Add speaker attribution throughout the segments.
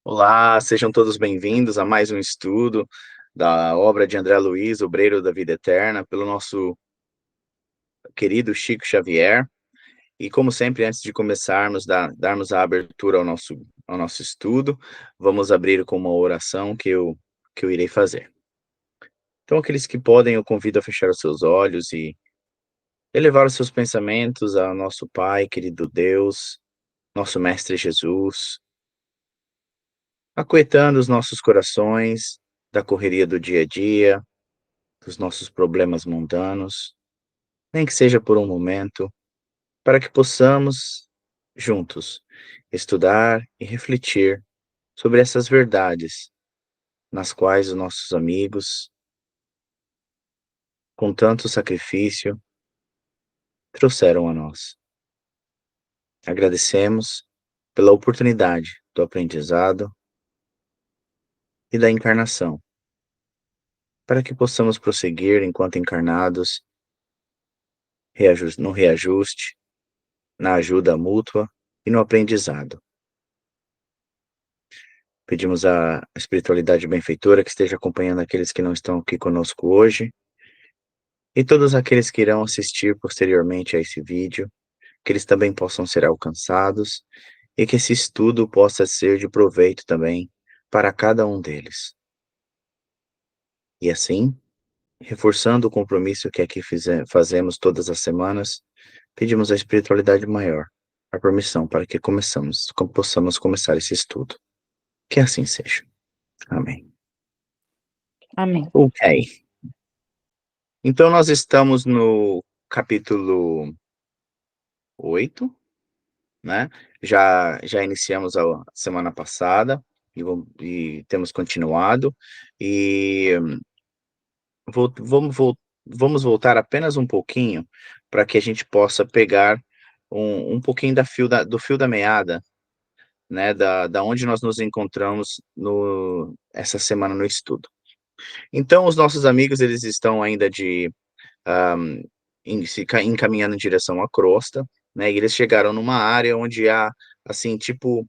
Speaker 1: Olá, sejam todos bem-vindos a mais um estudo da obra de André Luiz, Obreiro da Vida Eterna, pelo nosso querido Chico Xavier. E como sempre, antes de começarmos, darmos a abertura ao nosso estudo, vamos abrir com uma oração que eu irei fazer. Então, aqueles que podem, eu convido a fechar os seus olhos e elevar os seus pensamentos ao nosso Pai, querido Deus, nosso Mestre Jesus, aquietando os nossos corações da correria do dia a dia, dos nossos problemas mundanos, nem que seja por um momento, para que possamos, juntos, estudar e refletir sobre essas verdades, nas quais os nossos amigos, com tanto sacrifício, trouxeram a nós. Agradecemos pela oportunidade do aprendizado e da encarnação, para que possamos prosseguir enquanto encarnados, no reajuste, na ajuda mútua e no aprendizado. Pedimos à espiritualidade benfeitora que esteja acompanhando aqueles que não estão aqui conosco hoje e todos aqueles que irão assistir posteriormente a esse vídeo, que eles também possam ser alcançados e que esse estudo possa ser de proveito também para cada um deles. E assim, reforçando o compromisso que aqui fazemos todas as semanas, pedimos à espiritualidade maior a permissão para que possamos começar esse estudo. Que assim seja. Amém.
Speaker 2: Amém.
Speaker 1: Ok. Então, nós estamos no capítulo 8, né? Já iniciamos a semana passada e temos continuado. E vou, vamos, vol- vamos voltar apenas um pouquinho para que a gente possa pegar um pouquinho do fio da meada, né? Da onde nós nos encontramos essa semana no estudo. Então, os nossos amigos, eles estão ainda encaminhando em direção à crosta, né? E eles chegaram numa área onde há, assim, tipo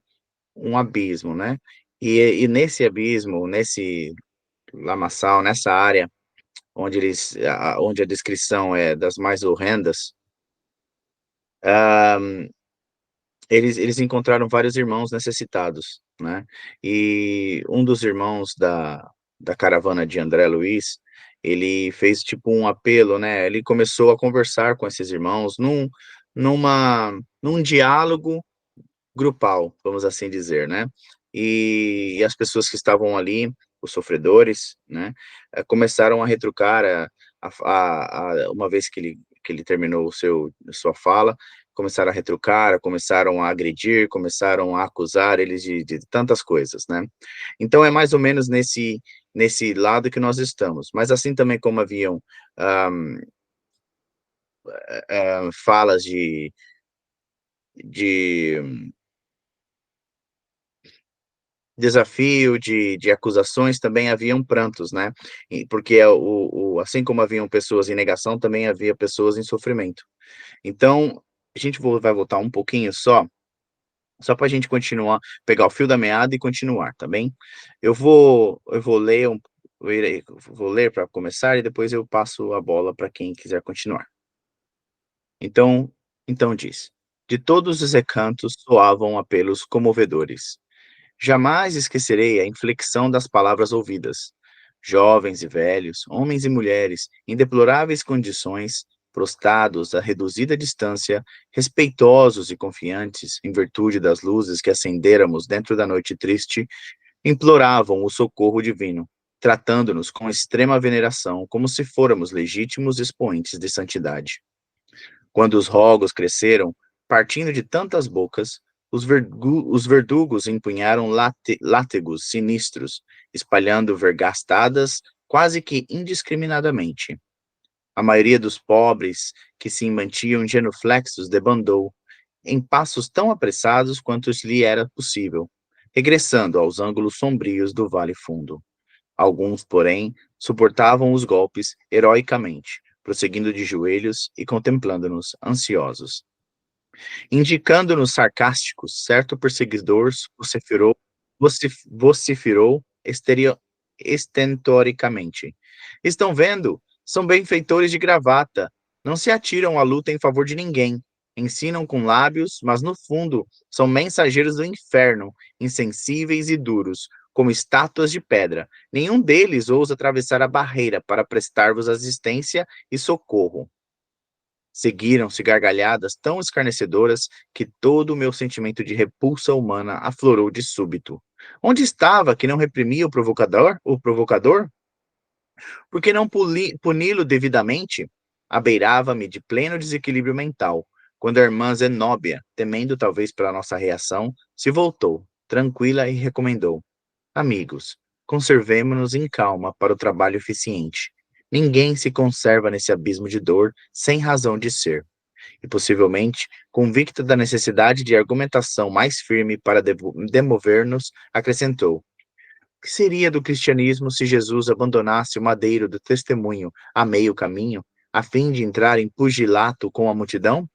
Speaker 1: um abismo, né? E nesse abismo, nesse lamaçal, nessa área onde a descrição é das mais horrendas, ah, eles encontraram vários irmãos necessitados, né? E um dos irmãos da caravana de André Luiz, ele fez tipo um apelo, né? Ele começou a conversar com esses irmãos num diálogo grupal, vamos assim dizer, né? E as pessoas que estavam ali, os sofredores, né, começaram a retrucar uma vez que ele terminou sua fala, começaram a retrucar, começaram a agredir, começaram a acusar eles de tantas coisas, né? Então é mais ou menos nesse lado que nós estamos. Mas assim também como haviam falas de desafio, de acusações, também haviam prantos, né? Porque assim como haviam pessoas em negação, também havia pessoas em sofrimento. Então, a gente vai voltar um pouquinho só para a gente continuar, pegar o fio da meada e continuar, tá bem? Eu vou ler vou ler para começar e depois eu passo a bola para quem quiser continuar. Então, então diz: de todos os recantos soavam apelos comovedores. Jamais esquecerei a inflexão das palavras ouvidas. Jovens e velhos, homens e mulheres, em deploráveis condições, prostrados a reduzida distância, respeitosos e confiantes, em virtude das luzes que acendêramos dentro da noite triste, imploravam o socorro divino, tratando-nos com extrema veneração, como se fôramos legítimos expoentes de santidade. Quando os rogos cresceram, partindo de tantas bocas, os verdugos empunharam látegos sinistros, espalhando vergastadas quase que indiscriminadamente. A maioria dos pobres, que se mantinham genuflexos, debandou, em passos tão apressados quanto lhe era possível, regressando aos ângulos sombrios do vale fundo. Alguns, porém, suportavam os golpes heroicamente, prosseguindo de joelhos e contemplando-nos ansiosos. Indicando-nos sarcásticos, certo perseguidor vociferou vociferou estentoricamente. Estão vendo? São benfeitores de gravata. Não se atiram à luta em favor de ninguém. Ensinam com lábios, mas no fundo são mensageiros do inferno, insensíveis e duros, como estátuas de pedra. Nenhum deles ousa atravessar a barreira para prestar-vos assistência e socorro. Seguiram-se gargalhadas tão escarnecedoras que todo o meu sentimento de repulsa humana aflorou de súbito. Onde estava que não reprimia o provocador? O provocador? Por que não puni-lo devidamente? Abeirava-me de pleno desequilíbrio mental, quando a irmã Zenóbia, temendo talvez pela nossa reação, se voltou, tranquila, e recomendou: Amigos, conservemo-nos em calma para o trabalho eficiente. Ninguém se conserva nesse abismo de dor sem razão de ser. E possivelmente, convicta da necessidade de argumentação mais firme para demover-nos, acrescentou: que seria do cristianismo se Jesus abandonasse o madeiro do testemunho a meio caminho, a fim de entrar em pugilato com a multidão?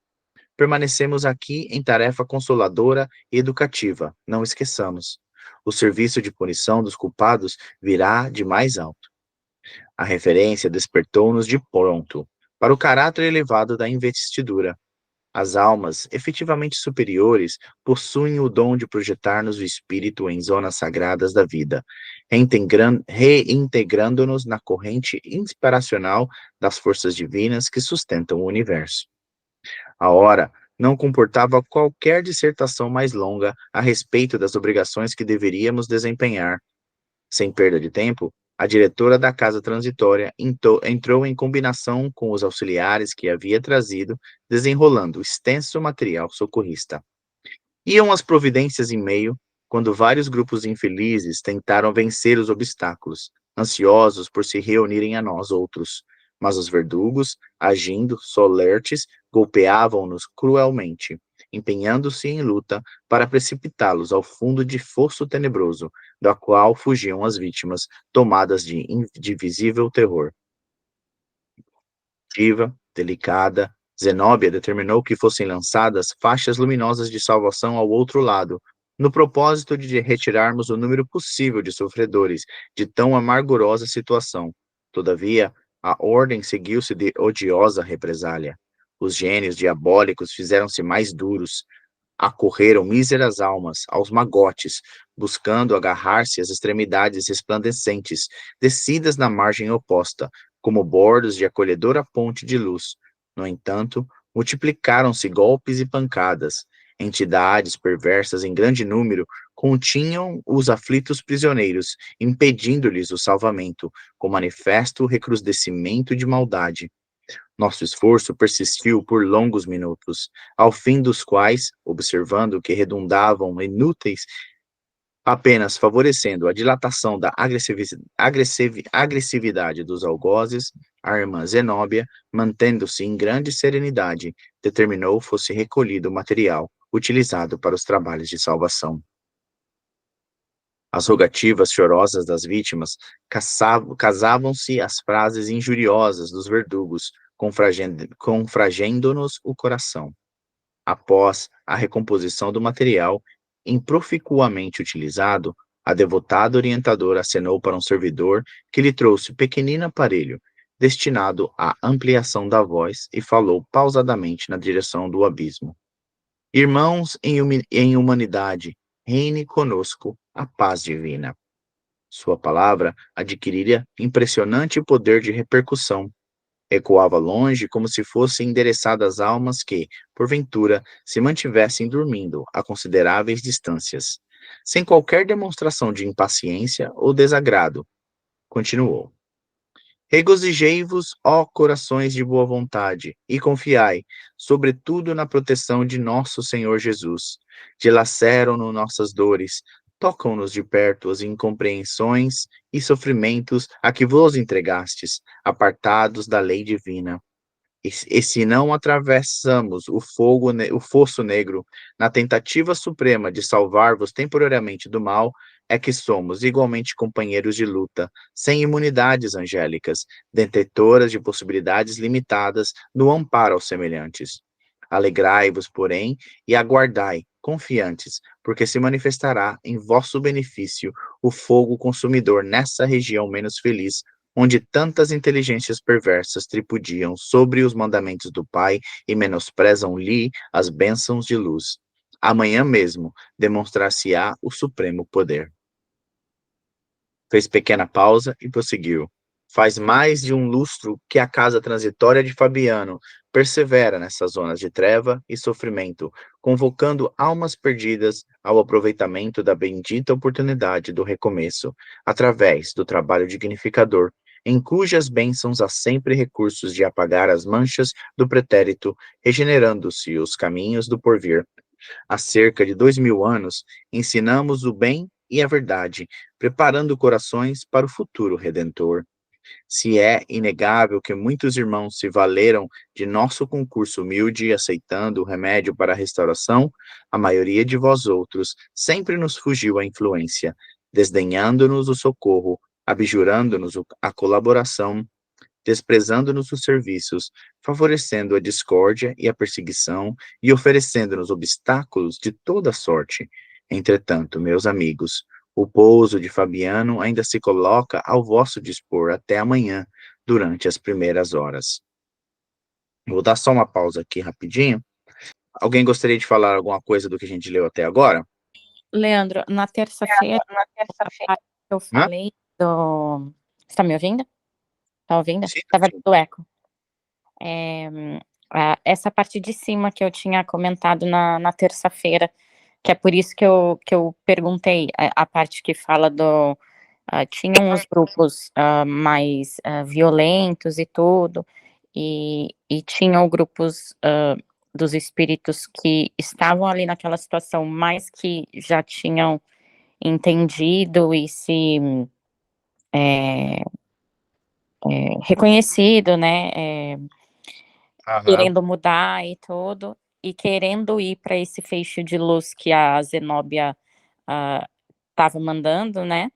Speaker 1: Permanecemos aqui em tarefa consoladora e educativa, não esqueçamos. O serviço de punição dos culpados virá de mais alto. A referência despertou-nos de pronto para o caráter elevado da investidura. As almas efetivamente superiores possuem o dom de projetar-nos o espírito em zonas sagradas da vida, reintegrando-nos na corrente inspiracional das forças divinas que sustentam o universo. A hora não comportava qualquer dissertação mais longa a respeito das obrigações que deveríamos desempenhar. Sem perda de tempo, a diretora da casa transitória entrou em combinação com os auxiliares que havia trazido, desenrolando extenso material socorrista. Iam as providências em meio, quando vários grupos infelizes tentaram vencer os obstáculos, ansiosos por se reunirem a nós outros. Mas os verdugos, agindo solertes, golpeavam-nos cruelmente, empenhando-se em luta para precipitá-los ao fundo de fosso tenebroso, da qual fugiam as vítimas, tomadas de indivisível terror. Viva, delicada, Zenóbia determinou que fossem lançadas faixas luminosas de salvação ao outro lado, no propósito de retirarmos o número possível de sofredores de tão amargurosa situação. Todavia, a ordem seguiu-se de odiosa represália. Os gênios diabólicos fizeram-se mais duros, acorreram míseras almas aos magotes, buscando agarrar-se às extremidades resplandecentes, descidas na margem oposta, como bordos de acolhedora ponte de luz. No entanto, multiplicaram-se golpes e pancadas. Entidades perversas em grande número continham os aflitos prisioneiros, impedindo-lhes o salvamento, com manifesto recrudescimento de maldade. Nosso esforço persistiu por longos minutos, ao fim dos quais, observando que redundavam inúteis, apenas favorecendo a dilatação da agressividade dos algozes, a irmã Zenóbia, mantendo-se em grande serenidade, determinou fosse recolhido o material utilizado para os trabalhos de salvação. As rogativas chorosas das vítimas casavam-se às frases injuriosas dos verdugos, confragendo-nos o coração. Após a recomposição do material, improficuamente utilizado, a devotada orientadora acenou para um servidor que lhe trouxe pequenino aparelho, destinado à ampliação da voz, e falou pausadamente na direção do abismo. Irmãos em humanidade, reine conosco a paz divina. Sua palavra adquirira impressionante poder de repercussão. Ecoava longe como se fosse endereçada às almas que, porventura, se mantivessem dormindo a consideráveis distâncias. Sem qualquer demonstração de impaciência ou desagrado, continuou. Regozijei-vos, ó corações de boa vontade, e confiai, sobretudo, na proteção de nosso Senhor Jesus. Dilaceram-no nossas dores, tocam-nos de perto as incompreensões e sofrimentos a que vos entregastes, apartados da lei divina. E se não atravessamos o fosso negro na tentativa suprema de salvar-vos temporariamente do mal, é que somos igualmente companheiros de luta, sem imunidades angélicas, detetoras de possibilidades limitadas no amparo aos semelhantes. Alegrai-vos, porém, e aguardai, confiantes, porque se manifestará em vosso benefício o fogo consumidor nessa região menos feliz, onde tantas inteligências perversas tripudiam sobre os mandamentos do Pai e menosprezam-lhe as bênçãos de luz. Amanhã mesmo demonstrar-se-á o supremo poder. Fez pequena pausa e prosseguiu. Faz mais de um lustro que a casa transitória de Fabiano persevera nessas zonas de treva e sofrimento, convocando almas perdidas ao aproveitamento da bendita oportunidade do recomeço, através do trabalho dignificador, em cujas bênçãos há sempre recursos de apagar as manchas do pretérito, regenerando-se os caminhos do porvir. Há cerca de 2000 anos, ensinamos o bem e a verdade, preparando corações para o futuro redentor. Se é inegável que muitos irmãos se valeram de nosso concurso humilde, aceitando o remédio para a restauração, a maioria de vós outros sempre nos fugiu a influência, desdenhando-nos o socorro, abjurando-nos a colaboração, desprezando-nos os serviços, favorecendo a discórdia e a perseguição e oferecendo-nos obstáculos de toda sorte. Entretanto, meus amigos, o pouso de Fabiano ainda se coloca ao vosso dispor até amanhã, durante as primeiras horas. Vou dar só uma pausa aqui rapidinho. Alguém gostaria de falar alguma coisa do que a gente leu até agora?
Speaker 2: Leandro, na terça-feira, eu
Speaker 1: Hã?
Speaker 2: falei do. Você tá me ouvindo? Tá ouvindo?
Speaker 1: Sim,
Speaker 2: Tava
Speaker 1: sim.
Speaker 2: do eco. Essa parte de cima que eu tinha comentado na terça-feira, que é por isso que eu perguntei, a parte que fala do. Tinham os grupos mais violentos e tudo, e tinham grupos dos espíritos que estavam ali naquela situação, mas que já tinham entendido e se reconhecido, né,
Speaker 1: Aham,
Speaker 2: querendo mudar e tudo, e querendo ir para esse feixe de luz que a Zenóbia estava mandando, né,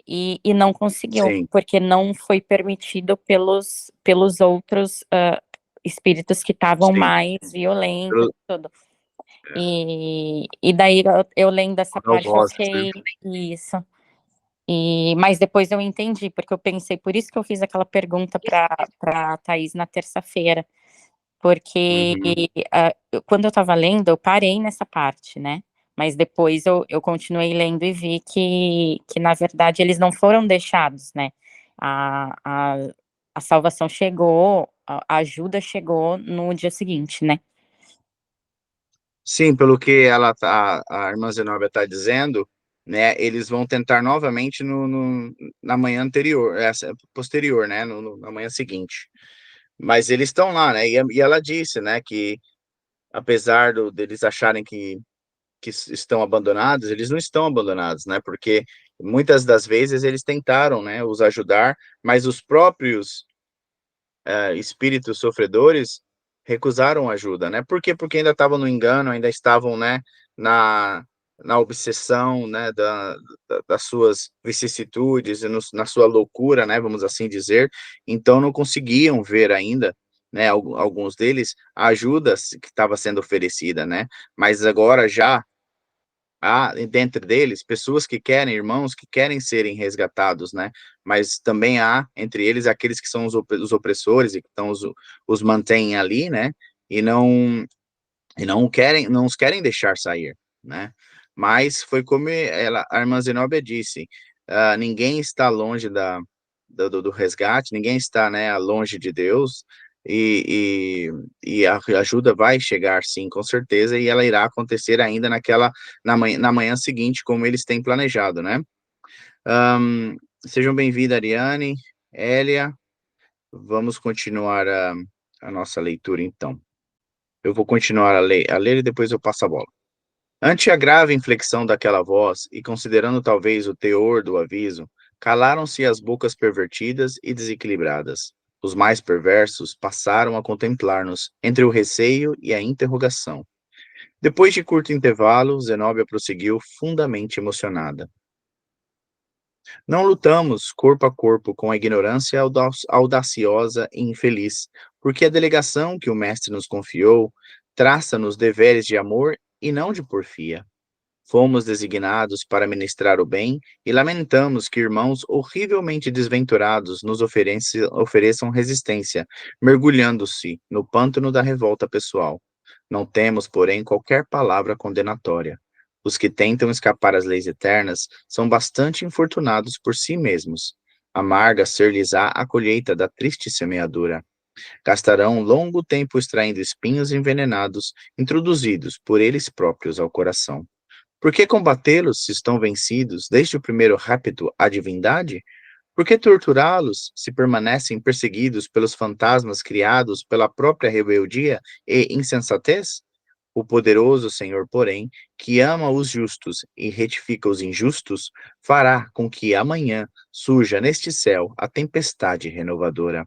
Speaker 2: e não conseguiu,
Speaker 1: sim.
Speaker 2: porque não foi permitido pelos outros espíritos que estavam
Speaker 1: Sim.
Speaker 2: mais violentos
Speaker 1: Pelo-
Speaker 2: e tudo. E daí eu lendo essa parte, eu
Speaker 1: Algozes, né?
Speaker 2: fiquei, isso. Mas depois eu entendi, porque eu pensei, por isso que eu fiz aquela pergunta para Thaís na terça-feira, porque
Speaker 1: Uhum.
Speaker 2: quando eu estava lendo, eu parei nessa parte, né? Mas depois eu continuei lendo e vi que, na verdade, eles não foram deixados, né? A, a, a salvação chegou, a ajuda chegou no dia seguinte, né?
Speaker 1: Sim, pelo que a irmã Zenobia está dizendo, né, eles vão tentar novamente na manhã anterior, posterior, né, na manhã seguinte. Mas eles estão lá, né, e ela disse, né, que apesar deles acharem que estão abandonados, eles não estão abandonados, né, porque muitas das vezes eles tentaram, né, os ajudar, mas os próprios espíritos sofredores recusaram ajuda, né? Por quê? Porque ainda estavam no engano, ainda estavam, né, na, na obsessão, né, das suas vicissitudes, e na sua loucura, né, vamos assim dizer. Então não conseguiam ver ainda, né, alguns deles, a ajuda que estava sendo oferecida, né? Mas agora já há dentro deles pessoas que querem, irmãos que querem serem resgatados, né? Mas também há entre eles aqueles que são os opressores e que então os mantêm ali, né? E não querem, não os querem deixar sair, né? Mas foi como a irmã Zenóbia disse, ninguém está longe do resgate, ninguém está, né, longe de Deus, e a ajuda vai chegar, sim, com certeza, e ela irá acontecer ainda na manhã seguinte, como eles têm planejado, né? Sejam bem-vindos, Ariane, Elia, vamos continuar a nossa leitura, então. Eu vou continuar a ler e depois eu passo a bola. Ante a grave inflexão daquela voz, e considerando talvez o teor do aviso, calaram-se as bocas pervertidas e desequilibradas. Os mais perversos passaram a contemplar-nos, entre o receio e a interrogação. Depois de curto intervalo, Zenóbia prosseguiu fundamente emocionada. Não lutamos corpo a corpo com a ignorância audaciosa e infeliz, porque a delegação que o mestre nos confiou traça-nos deveres de amor e não de porfia. Fomos designados para ministrar o bem e lamentamos que irmãos horrivelmente desventurados nos ofereçam resistência, mergulhando-se no pântano da revolta pessoal. Não temos, porém, qualquer palavra condenatória. Os que tentam escapar às leis eternas são bastante infortunados por si mesmos. Amarga ser-lhes-á a colheita da triste semeadura. Gastarão longo tempo extraindo espinhos envenenados, introduzidos por eles próprios ao coração. Por que combatê-los se estão vencidos desde o primeiro rapto à divindade? Por que torturá-los se permanecem perseguidos pelos fantasmas criados pela própria rebeldia e insensatez? O poderoso Senhor, porém, que ama os justos e retifica os injustos, fará com que amanhã surja neste céu a tempestade renovadora.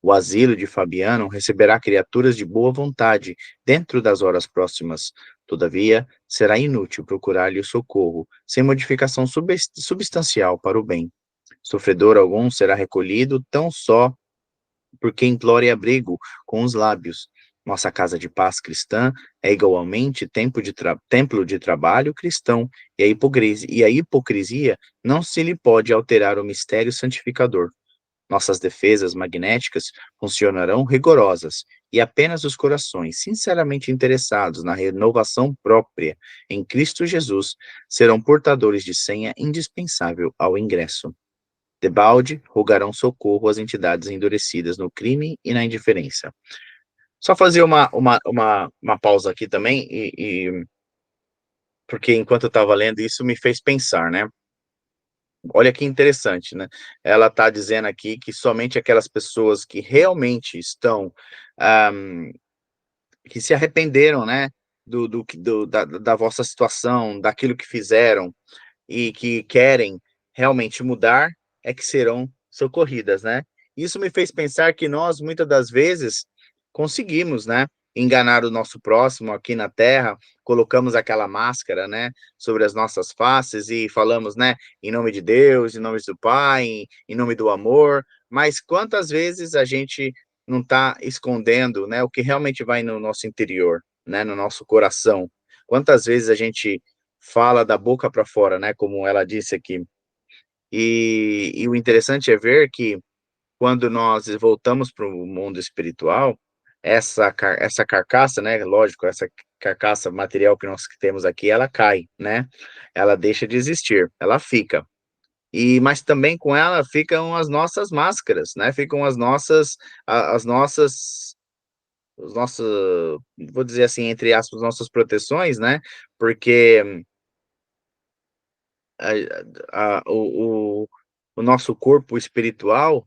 Speaker 1: O asilo de Fabiano receberá criaturas de boa vontade dentro das horas próximas. Todavia, será inútil procurar-lhe o socorro, sem modificação substancial para o bem. Sofredor algum será recolhido tão só porque implore abrigo com os lábios. Nossa casa de paz cristã é igualmente templo de trabalho cristão, e a hipocrisia não se lhe pode alterar o mistério santificador. Nossas defesas magnéticas funcionarão rigorosas, e apenas os corações sinceramente interessados na renovação própria em Cristo Jesus serão portadores de senha indispensável ao ingresso. Debalde rogarão socorro às entidades endurecidas no crime e na indiferença. Só fazer uma pausa aqui também, porque enquanto eu estava lendo, isso me fez pensar, né? Olha que interessante, né? Ela está dizendo aqui que somente aquelas pessoas que realmente estão, que se arrependeram, né, da vossa situação, daquilo que fizeram e que querem realmente mudar, é que serão socorridas, né? Isso me fez pensar que nós, muitas das vezes, conseguimos, né, enganar o nosso próximo aqui na Terra, colocamos aquela máscara, né, sobre as nossas faces e falamos, né, em nome de Deus, em nome do Pai, em nome do amor, mas quantas vezes a gente não está escondendo, né, o que realmente vai no nosso interior, né, no nosso coração? Quantas vezes a gente fala da boca para fora, né, como ela disse aqui. E o interessante é ver que quando nós voltamos para o mundo espiritual, essa carcaça, né, lógico, essa carcaça material que nós temos aqui, ela cai, né? Ela deixa de existir, ela fica. Mas também com ela ficam as nossas máscaras, né? Ficam as nossas, os nossos, vou dizer assim, entre aspas, nossas proteções, né? Porque o nosso corpo espiritual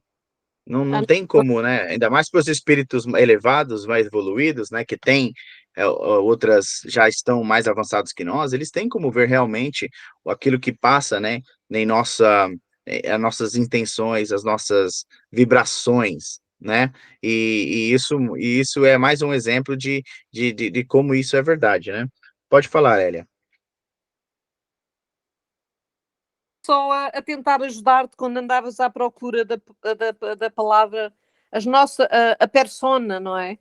Speaker 1: não tem como, né? Ainda mais para os espíritos elevados, mais evoluídos, né? Que tem outras já estão mais avançados que nós, eles têm como ver realmente aquilo que passa, né? Em as nossas intenções, as nossas vibrações, né? E isso é mais um exemplo de como isso é verdade, né? Pode falar, Elia.
Speaker 3: Só a tentar ajudar-te quando andavas à procura da palavra, a persona, não é?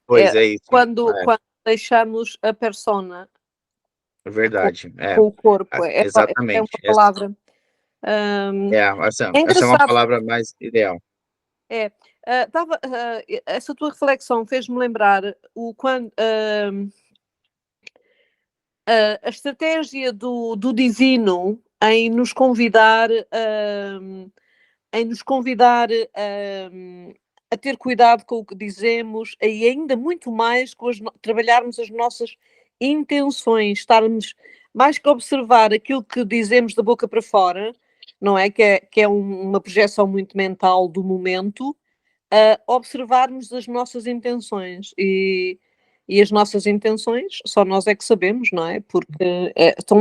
Speaker 1: Pois é isso.
Speaker 3: Quando deixamos a persona.
Speaker 1: É verdade.
Speaker 3: Com o corpo. É uma
Speaker 1: Exatamente.
Speaker 3: palavra.
Speaker 1: Essa é uma palavra mais ideal.
Speaker 3: Essa tua reflexão fez-me lembrar a estratégia do divino em nos convidar a ter cuidado com o que dizemos e ainda muito mais com trabalharmos as nossas intenções, estarmos mais que observar aquilo que dizemos da boca para fora, não é? Que é uma projeção muito mental do momento, observarmos as nossas intenções e as nossas intenções só nós é que sabemos, não é? Porque estão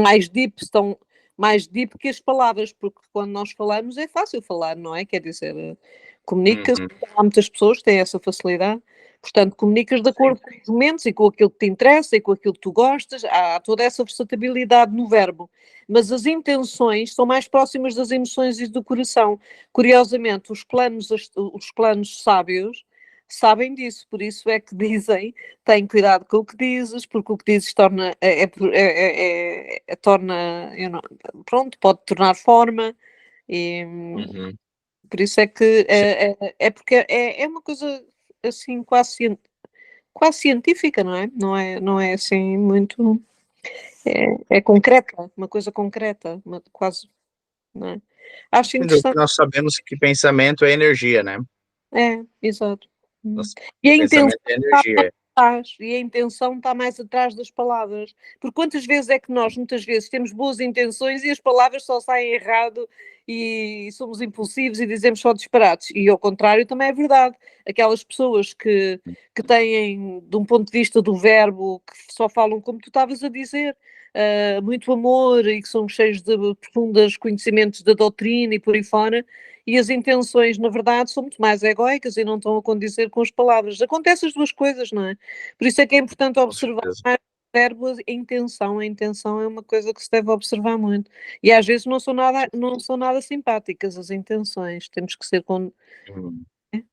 Speaker 3: mais deep que as palavras, porque quando nós falamos é fácil falar, não é? Quer dizer, comunicas, há muitas pessoas que têm essa facilidade, portanto, comunicas de acordo com os momentos e com aquilo que te interessa e com aquilo que tu gostas, há toda essa versatilidade no verbo, mas as intenções são mais próximas das emoções e do coração. Curiosamente, os planos sábios sabem disso, por isso é que dizem, tem cuidado com o que dizes, porque o que dizes torna, torna, pronto, pode tornar forma, e
Speaker 1: Uhum.
Speaker 3: por isso é que
Speaker 1: Sim,
Speaker 3: é porque é uma coisa assim quase científica, não é? Não é assim muito, é concreta, uma coisa concreta, quase, não é? Acho
Speaker 1: sem dúvida,
Speaker 3: interessante,
Speaker 1: nós sabemos que pensamento é energia, né?
Speaker 3: exato.
Speaker 1: Nosso
Speaker 3: E a intenção
Speaker 1: pensamento é
Speaker 3: está
Speaker 1: energia.
Speaker 3: atrás, e a intenção está mais atrás das palavras. Porque quantas vezes é que nós, muitas vezes, temos boas intenções e as palavras só saem errado e somos impulsivos e dizemos só disparates. E ao contrário também é verdade. Aquelas pessoas que têm, de um ponto de vista do verbo, que só falam como tu estavas a dizer, muito amor e que são cheios de profundos conhecimentos da doutrina e por aí fora, e as intenções, na verdade, são muito mais egóicas e não estão a condizer com as palavras. Acontecem as duas coisas, não é? Por isso é que é importante
Speaker 1: Com
Speaker 3: observar
Speaker 1: certeza.
Speaker 3: mais o verbo, a intenção. A intenção é uma coisa que se deve observar muito. E às vezes não são nada simpáticas as intenções. Temos que ser com
Speaker 1: Uhum.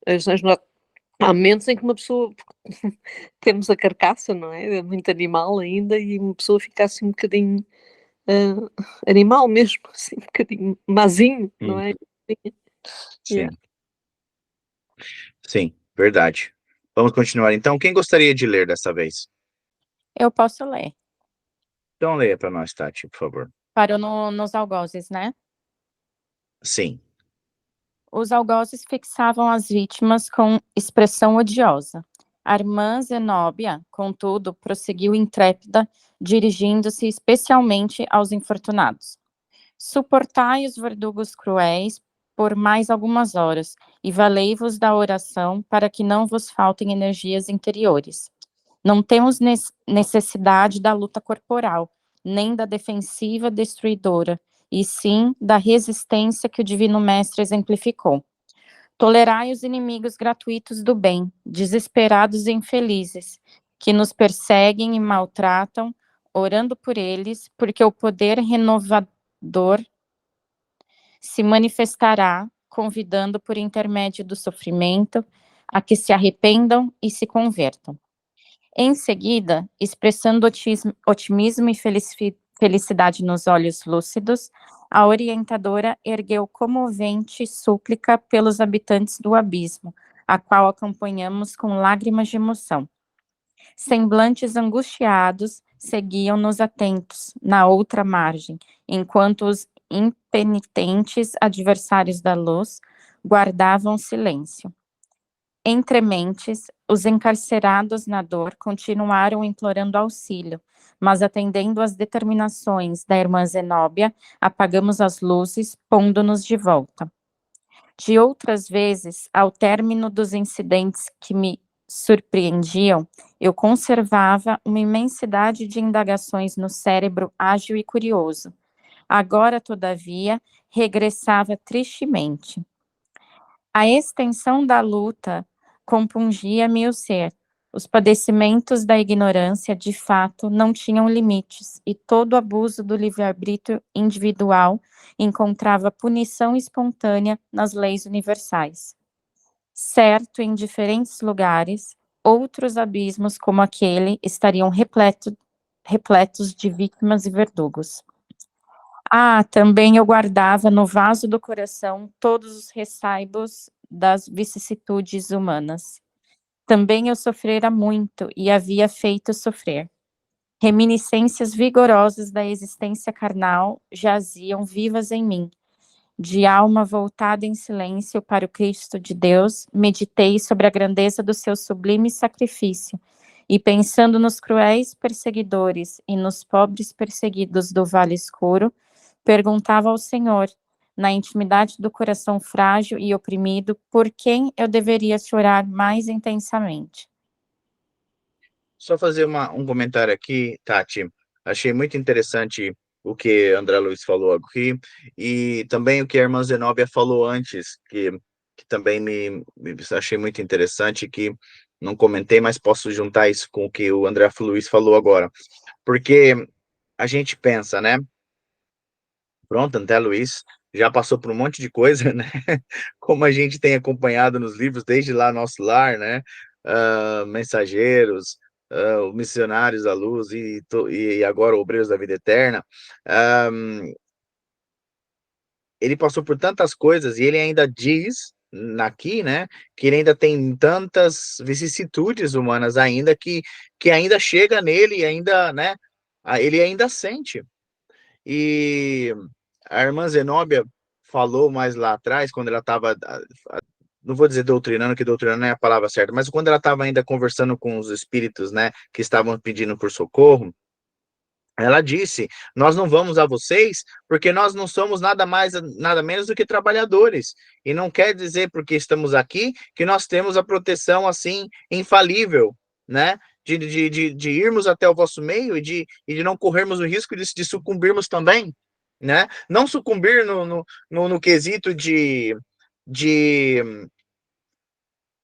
Speaker 3: as no- há momentos em que uma pessoa temos a carcaça, não é? É muito animal ainda, e uma pessoa fica assim um bocadinho animal mesmo, assim, um bocadinho mazinho, não
Speaker 1: Uhum.
Speaker 3: é? Yeah.
Speaker 1: Sim, sim, verdade. Vamos continuar então. Quem gostaria de ler dessa vez?
Speaker 2: Eu posso ler.
Speaker 1: Então leia para nós, Tati, por favor.
Speaker 2: Parou nos algozes, né?
Speaker 1: Sim.
Speaker 2: Os algozes fixavam as vítimas com expressão odiosa. A irmã Zenóbia, contudo, prosseguiu intrépida, dirigindo-se especialmente aos infortunados. Suportai os verdugos cruéis por mais algumas horas, e valei-vos da oração para que não vos faltem energias interiores. Não temos necessidade da luta corporal, nem da defensiva destruidora, e sim da resistência que o Divino Mestre exemplificou. Tolerai os inimigos gratuitos do bem, desesperados e infelizes, que nos perseguem e maltratam, orando por eles, porque o poder renovador se manifestará, convidando por intermédio do sofrimento a que se arrependam e se convertam. Em seguida, expressando otimismo e felicidade nos olhos lúcidos, a orientadora ergueu comovente súplica pelos habitantes do abismo, a qual acompanhamos com lágrimas de emoção. Semblantes angustiados seguiam-nos atentos, na outra margem, enquanto os impenitentes adversários da luz guardavam silêncio. Entre mentes, os encarcerados na dor continuaram implorando auxílio, mas atendendo às determinações da irmã Zenóbia, apagamos as luzes, pondo-nos de volta. De outras vezes, ao término dos incidentes que me surpreendiam, eu conservava uma imensidade de indagações no cérebro ágil e curioso. Agora, todavia, regressava tristemente. A extensão da luta compungia-me o ser. Os padecimentos da ignorância, de fato, não tinham limites, e todo abuso do livre-arbítrio individual encontrava punição espontânea nas leis universais. Certo, em diferentes lugares, outros abismos como aquele estariam repletos de vítimas e verdugos. Ah, também eu guardava no vaso do coração todos os ressaibos das vicissitudes humanas. Também eu sofrera muito e havia feito sofrer. Reminiscências vigorosas da existência carnal jaziam vivas em mim. De alma voltada em silêncio para o Cristo de Deus, meditei sobre a grandeza do seu sublime sacrifício, e pensando nos cruéis perseguidores e nos pobres perseguidos do Vale Escuro, perguntava ao Senhor, na intimidade do coração frágil e oprimido, por quem eu deveria chorar mais intensamente.
Speaker 1: Só fazer um comentário aqui, Tati. Achei muito interessante o que André Luiz falou aqui, e também o que a irmã Zenóbia falou antes, que também me achei muito interessante, que não comentei, mas posso juntar isso com o que o André Luiz falou agora. Porque a gente pensa, né? Pronto, André Luiz já passou por um monte de coisa, né, como a gente tem acompanhado nos livros, desde lá Nosso Lar, né, Mensageiros, o Missionários da Luz e agora Obreiros da Vida Eterna. Hã, Ele passou por tantas coisas e ele ainda diz aqui, né, que ele ainda tem tantas vicissitudes humanas ainda que ainda chega nele e ainda, né, ele ainda sente. E a irmã Zenóbia falou mais lá atrás, quando ela estava, não vou dizer doutrinando, que doutrinando não é a palavra certa, mas quando ela estava ainda conversando com os espíritos, né, que estavam pedindo por socorro, ela disse: "Nós não vamos a vocês, porque nós não somos nada mais, nada menos do que trabalhadores. E não quer dizer, porque estamos aqui, que nós temos a proteção, assim, infalível, né, de irmos até o vosso meio e de não corrermos o risco de sucumbirmos também, né. Não sucumbir no quesito de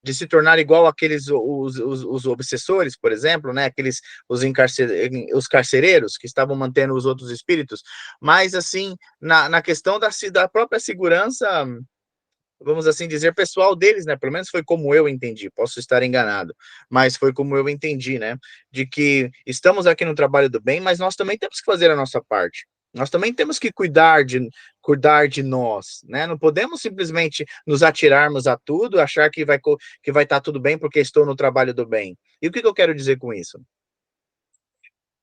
Speaker 1: de se tornar igual aqueles os obsessores, por exemplo, né, aqueles os carcereiros que estavam mantendo os outros espíritos, mas assim, na questão da própria segurança, vamos assim dizer, pessoal deles, né, pelo menos foi como eu entendi, posso estar enganado, mas foi como eu entendi, né, de que estamos aqui no trabalho do bem, mas nós também temos que fazer a nossa parte. Nós também temos que cuidar de nós, né, não podemos simplesmente nos atirarmos a tudo, achar que vai estar tudo bem porque estou no trabalho do bem. E o que que eu quero dizer com isso?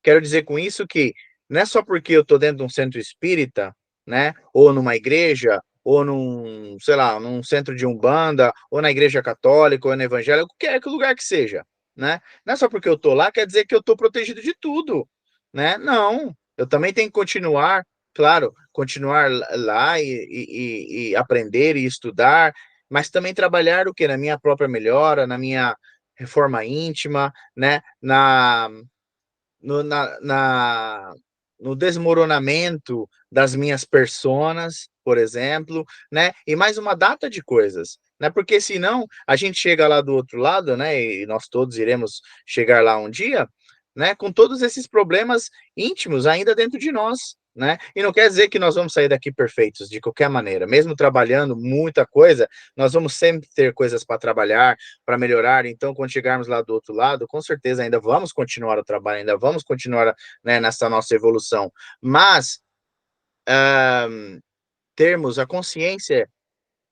Speaker 1: Quero dizer com isso que não é só porque eu estou dentro de um centro espírita, né, ou numa igreja, ou num, sei lá, num centro de umbanda, ou na igreja católica, ou na evangélica, qualquer que lugar que seja, né. Não é só porque eu estou lá, quer dizer que eu estou protegido de tudo, né. Não, eu também tenho que continuar, claro, continuar lá e aprender e estudar, mas também trabalhar o quê? Na minha própria melhora, na minha reforma íntima, né, no na na no desmoronamento das minhas personas, por exemplo, né, e mais uma data de coisas, né, porque senão a gente chega lá do outro lado, né, e nós todos iremos chegar lá um dia, né, com todos esses problemas íntimos ainda dentro de nós, né. E não quer dizer que nós vamos sair daqui perfeitos de qualquer maneira, mesmo trabalhando muita coisa, nós vamos sempre ter coisas para trabalhar, para melhorar. Então, quando chegarmos lá do outro lado, com certeza ainda vamos continuar o trabalho, ainda vamos continuar, né, nessa nossa evolução. Mas, termos a consciência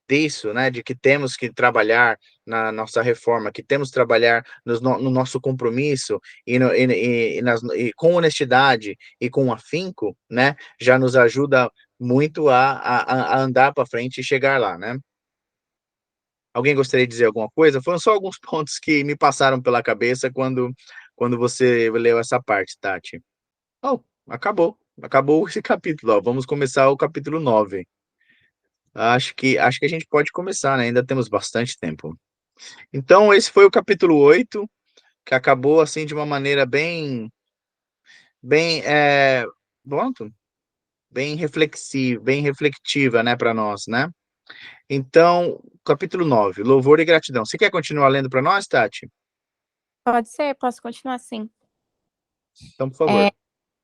Speaker 1: disso, né, de que temos que trabalhar na nossa reforma, que temos que trabalhar no nosso compromisso e com honestidade e com afinco, né, já nos ajuda muito a andar para frente e chegar lá, né. Alguém gostaria de dizer alguma coisa? Foram só alguns pontos que me passaram pela cabeça quando você leu essa parte, Tati. Oh, acabou esse capítulo, ó, vamos começar o capítulo 9. Acho que a gente pode começar, né, ainda temos bastante tempo. Então esse foi o capítulo 8, que acabou, assim, de uma maneira bem, pronto, bem reflexiva, né, para nós, né. Então, capítulo 9, louvor e gratidão. Você quer continuar lendo para nós, Tati?
Speaker 2: Pode ser, posso continuar assim.
Speaker 1: Então, por favor.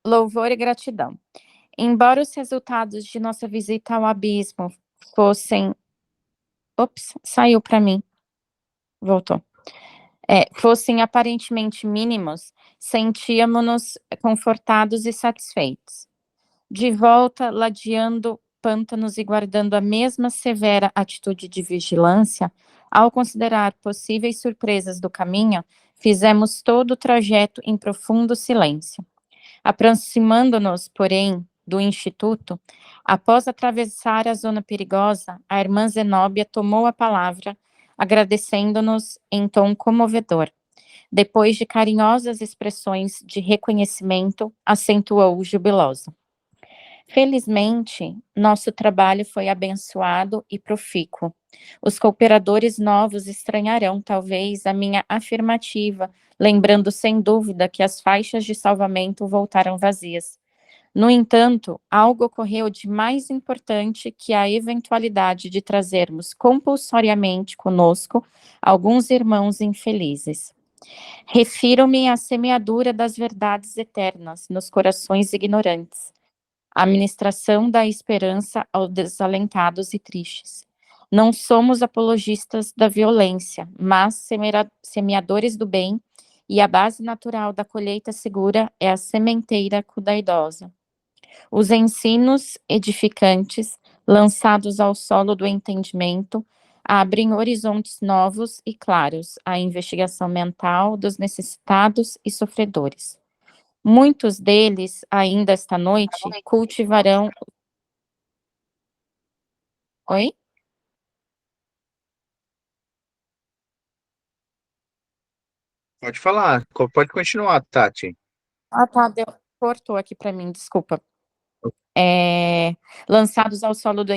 Speaker 2: Louvor e gratidão. Embora os resultados de nossa visita ao abismo fossem... Ops, saiu para mim. Voltou. Fossem aparentemente mínimos, sentíamos-nos confortados e satisfeitos. De volta, ladeando pântanos e guardando a mesma severa atitude de vigilância, ao considerar possíveis surpresas do caminho, fizemos todo o trajeto em profundo silêncio. Aproximando-nos, porém, do Instituto, após atravessar a zona perigosa, a irmã Zenóbia tomou a palavra, agradecendo-nos em tom comovedor. Depois de carinhosas expressões de reconhecimento, acentuou jubilosa. Felizmente, nosso trabalho foi abençoado e profícuo. Os cooperadores novos estranharão, talvez, a minha afirmativa, lembrando sem dúvida que as faixas de salvamento voltaram vazias. No entanto, algo ocorreu de mais importante que a eventualidade de trazermos compulsoriamente conosco alguns irmãos infelizes. Refiro-me à semeadura das verdades eternas nos corações ignorantes. a ministração da esperança aos desalentados e tristes. Não somos apologistas da violência, mas semeadores do bem, e a base natural da colheita segura é a sementeira cuidadosa. Os ensinos edificantes, lançados ao solo do entendimento, abrem horizontes novos e claros à investigação mental dos necessitados e sofredores. Muitos deles, ainda esta noite, cultivarão... Oi?
Speaker 1: Pode falar, pode continuar, Tati.
Speaker 2: Ah, tá, cortou aqui para mim, desculpa. Lançados ao solo do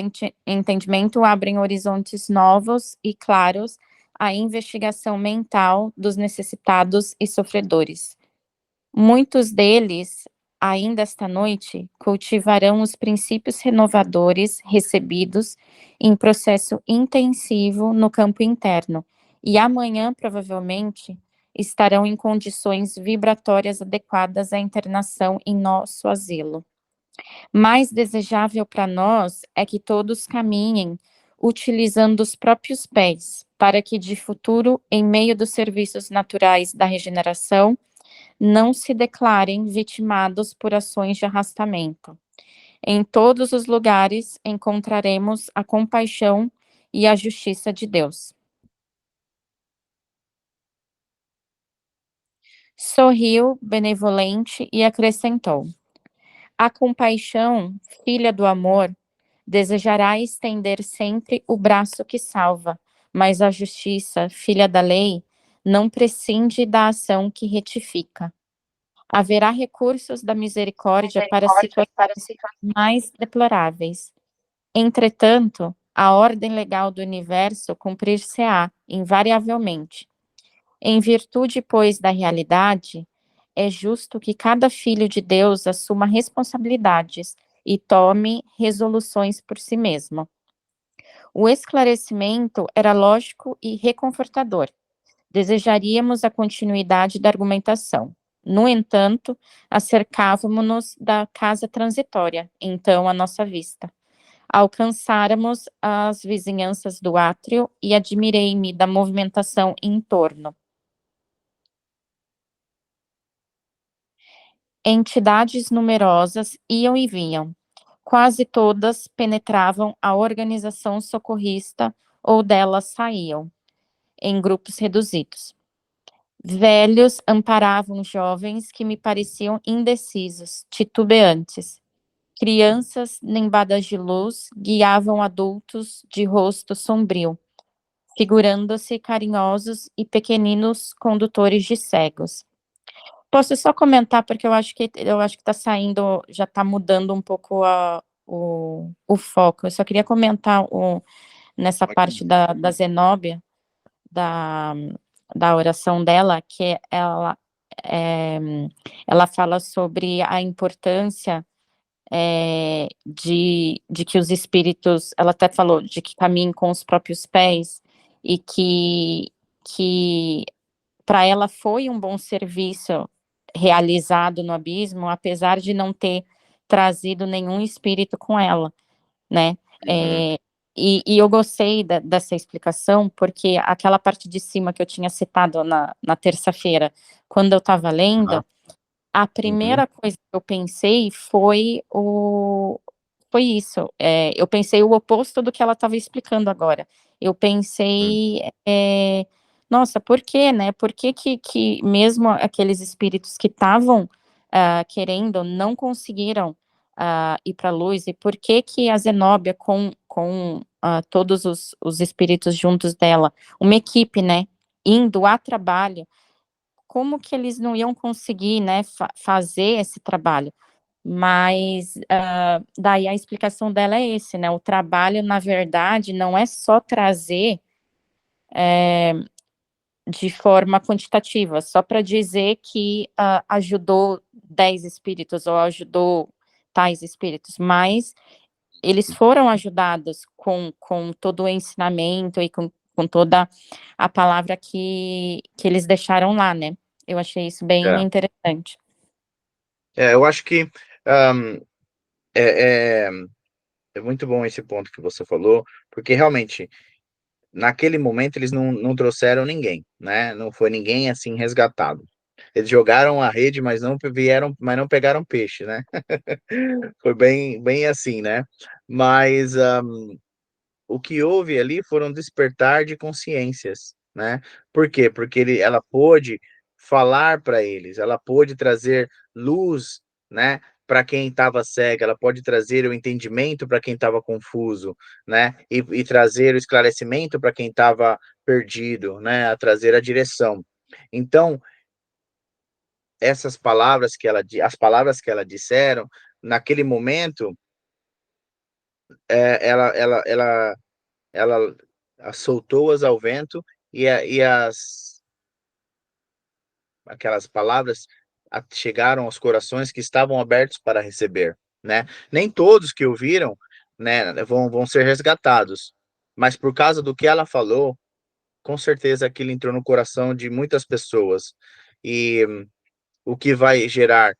Speaker 2: entendimento, abrem horizontes novos e claros à investigação mental dos necessitados e sofredores. Muitos deles, ainda esta noite, cultivarão os princípios renovadores recebidos em processo intensivo no campo interno, e amanhã, provavelmente, estarão em condições vibratórias adequadas à internação em nosso asilo. Mais desejável para nós é que todos caminhem utilizando os próprios pés, para que de futuro, em meio dos serviços naturais da regeneração, não se declarem vitimados por ações de arrastamento. Em todos os lugares encontraremos a compaixão e a justiça de Deus. Sorriu, benevolente, e acrescentou: a compaixão, filha do amor, desejará estender sempre o braço que salva, mas a justiça, filha da lei, não prescinde da ação que retifica. Haverá recursos da misericórdia para situações mais deploráveis. Entretanto, a ordem legal do universo cumprir-se-á, invariavelmente. Em virtude, pois, da realidade, é justo que cada filho de Deus assuma responsabilidades e tome resoluções por si mesmo. O esclarecimento era lógico e reconfortador. Desejaríamos a continuidade da argumentação. No entanto, acercávamos-nos da casa transitória, então à nossa vista. Alcançáramos as vizinhanças do átrio e admirei-me da movimentação em torno. Entidades numerosas iam e vinham. Quase todas penetravam a organização socorrista ou dela saíam, em grupos reduzidos. Velhos amparavam jovens que me pareciam indecisos, titubeantes. Crianças, nembadas de luz, guiavam adultos de rosto sombrio, figurando-se carinhosos e pequeninos condutores de cegos. Posso só comentar, porque eu acho que está saindo, já está mudando um pouco o foco. Eu só queria comentar nessa parte da Zenóbia, da oração dela, que ela fala sobre a importância de que os espíritos, ela até falou de que caminhem com os próprios pés, e que para ela foi um bom serviço realizado no abismo, apesar de não ter trazido nenhum espírito com ela, né? E eu gostei dessa explicação, porque aquela parte de cima que eu tinha citado na terça-feira, quando eu estava lendo, a primeira coisa que eu pensei foi isso. Eu pensei o oposto do que ela estava explicando agora. Eu pensei, nossa, por quê, né? Por que mesmo aqueles espíritos que estavam querendo não conseguiram ir para a luz, e por que a Zenóbia com todos os espíritos juntos dela, uma equipe, né, indo a trabalho, como que eles não iam conseguir, né, fazer esse trabalho? Mas daí a explicação dela é esse, né? O trabalho, na verdade, não é só trazer de forma quantitativa, só para dizer que ajudou 10 espíritos ou ajudou tais espíritos, mas eles foram ajudados com todo o ensinamento e com toda a palavra que eles deixaram lá, né? Eu achei isso bem interessante.
Speaker 1: Eu acho que É, é, é muito bom esse ponto que você falou, porque realmente, naquele momento, eles não trouxeram ninguém, né? Não foi ninguém assim resgatado. Eles jogaram a rede, mas não pegaram peixe, né? Foi bem assim, né? Mas o que houve ali foram despertar de consciências, né? Por quê? Porque ela pôde falar para eles, ela pôde trazer luz, né? Para quem estava cego, ela pode trazer o entendimento para quem estava confuso, né? E trazer o esclarecimento para quem estava perdido, né? A trazer a direção. Então, as palavras que ela disseram, naquele momento, é, ela soltou-as ao vento e aquelas palavras chegaram aos corações que estavam abertos para receber, né? Nem todos que ouviram, né, vão ser resgatados, mas por causa do que ela falou, com certeza aquilo entrou no coração de muitas pessoas. E o que vai gerar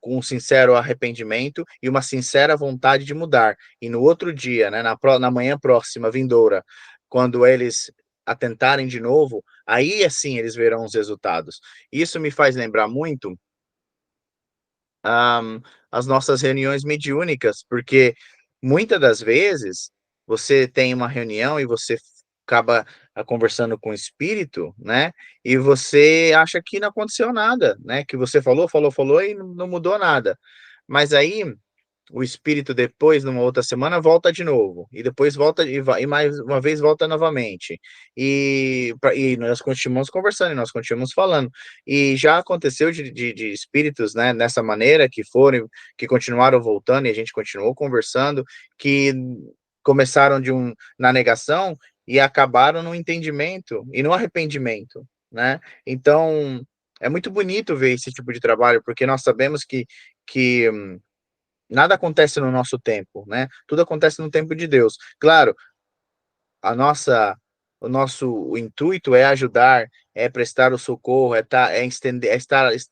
Speaker 1: um sincero arrependimento e uma sincera vontade de mudar. E no outro dia, né, na manhã próxima, vindoura, quando eles atentarem de novo, aí assim eles verão os resultados. Isso me faz lembrar muito as nossas reuniões mediúnicas, porque muitas das vezes você tem uma reunião e você acaba conversando com o espírito, né? E você acha que não aconteceu nada, né? Que você falou e não mudou nada. Mas aí o espírito depois, numa outra semana, volta de novo, e depois volta e mais uma vez volta novamente. E nós continuamos conversando, e nós continuamos falando. E já aconteceu de espíritos, né, nessa maneira, que continuaram voltando, e a gente continuou conversando, que começaram na negação e acabaram no entendimento e no arrependimento, né? Então, é muito bonito ver esse tipo de trabalho, porque nós sabemos que nada acontece no nosso tempo, né? Tudo acontece no tempo de Deus. Claro, a nossa, o intuito é ajudar, é prestar o socorro, é estender,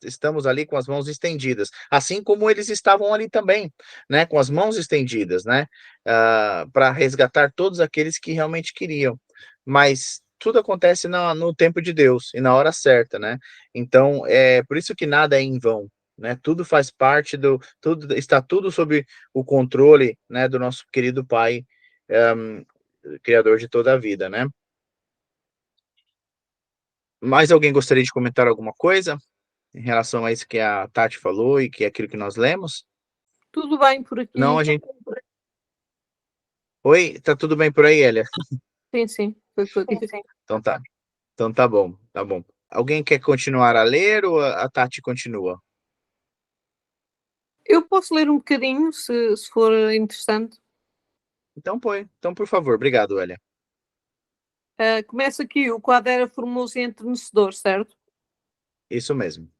Speaker 1: estamos ali com as mãos estendidas, assim como eles estavam ali também, né? Com as mãos estendidas, né? Para resgatar todos aqueles que realmente queriam. Mas tudo acontece no tempo de Deus e na hora certa, né? Então, é por isso que nada é em vão, né? Tudo faz parte está tudo sob o controle, né, do nosso querido Pai, um, criador de toda a vida, né? Mais alguém gostaria de comentar alguma coisa em relação a isso que a Tati falou e que é aquilo que nós lemos?
Speaker 3: Tudo bem por
Speaker 1: Não,
Speaker 3: aqui?
Speaker 1: a gente. Oi, tá tudo bem por aí, Elia?
Speaker 3: Sim, sim, foi o que eu
Speaker 2: Sim,
Speaker 3: disse.
Speaker 2: sim.
Speaker 1: Então tá. Então tá bom, tá bom. Alguém quer continuar a ler ou a Tati continua?
Speaker 3: Eu posso ler um bocadinho, se for interessante.
Speaker 1: Então põe. Então, por favor, obrigado, Elia.
Speaker 3: Começa aqui, o quadro era formoso e entrenecedor, certo?
Speaker 1: Isso mesmo.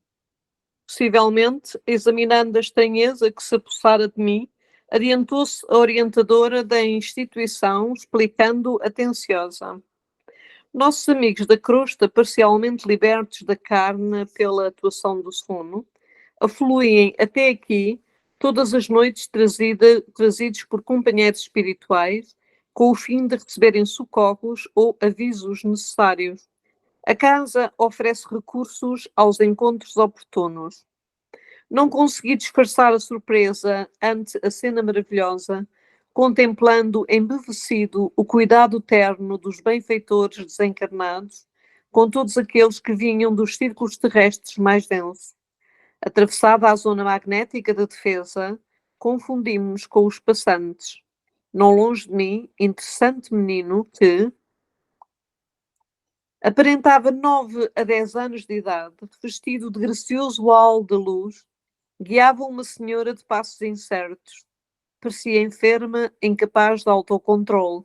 Speaker 3: Possivelmente, examinando a estranheza que se apossara de mim, adiantou-se a orientadora da instituição, explicando atenciosa. Nossos amigos da crosta, parcialmente libertos da carne pela atuação do sono, afluem até aqui todas as noites trazidos por companheiros espirituais, com o fim de receberem socorros ou avisos necessários. A casa oferece recursos aos encontros oportunos. Não consegui disfarçar a surpresa ante a cena maravilhosa, contemplando embevecido o cuidado terno dos benfeitores desencarnados, com todos aqueles que vinham dos círculos terrestres mais densos. Atravessada a zona magnética da defesa, confundimos-nos com os passantes. Não longe de mim, interessante menino que aparentava 9 a 10 anos de idade, vestido de gracioso halo de luz, guiava uma senhora de passos incertos. Parecia enferma, incapaz de autocontrole.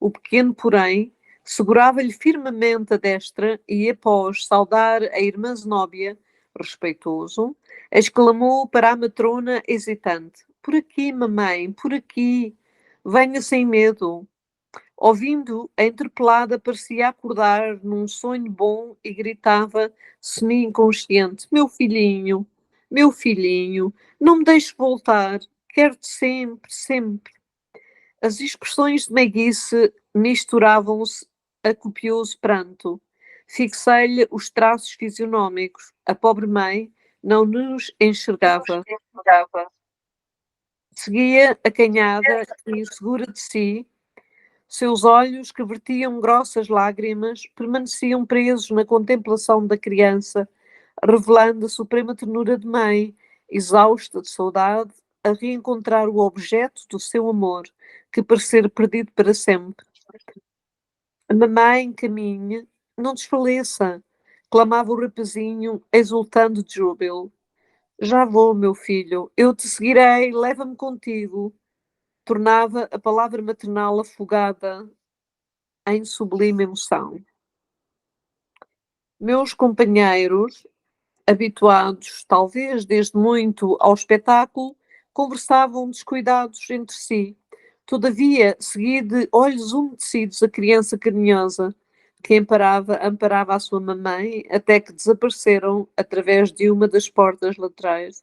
Speaker 3: O pequeno, porém, segurava-lhe firmemente a destra e, após saudar a irmã Zenóbia, respeitoso, exclamou para a matrona hesitante: Por aqui, mamãe, por aqui. Venha sem medo. Ouvindo, a interpelada parecia acordar num sonho bom e gritava, semi-inconsciente: Meu filhinho, não me deixe voltar. Quero-te sempre, sempre. As expressões de meiguice misturavam-se a copioso pranto. Fixei-lhe os traços fisionómicos. A pobre mãe não nos enxergava. Seguia acanhada e insegura de si. Seus olhos, que vertiam grossas lágrimas, permaneciam presos na contemplação da criança, revelando a suprema ternura de mãe, exausta de saudade, a reencontrar o objeto do seu amor, que parecer perdido para sempre. Mamãe, caminhe, não desfaleça, clamava o rapazinho, exultando de júbilo. Já vou, meu filho, eu te seguirei, leva-me contigo. Tornava a palavra maternal afogada em sublime emoção. Meus companheiros, habituados talvez desde muito ao espetáculo, conversavam descuidados entre si. Todavia, segui de olhos umedecidos a criança carinhosa que amparava a sua mamãe até que desapareceram através de uma das portas laterais.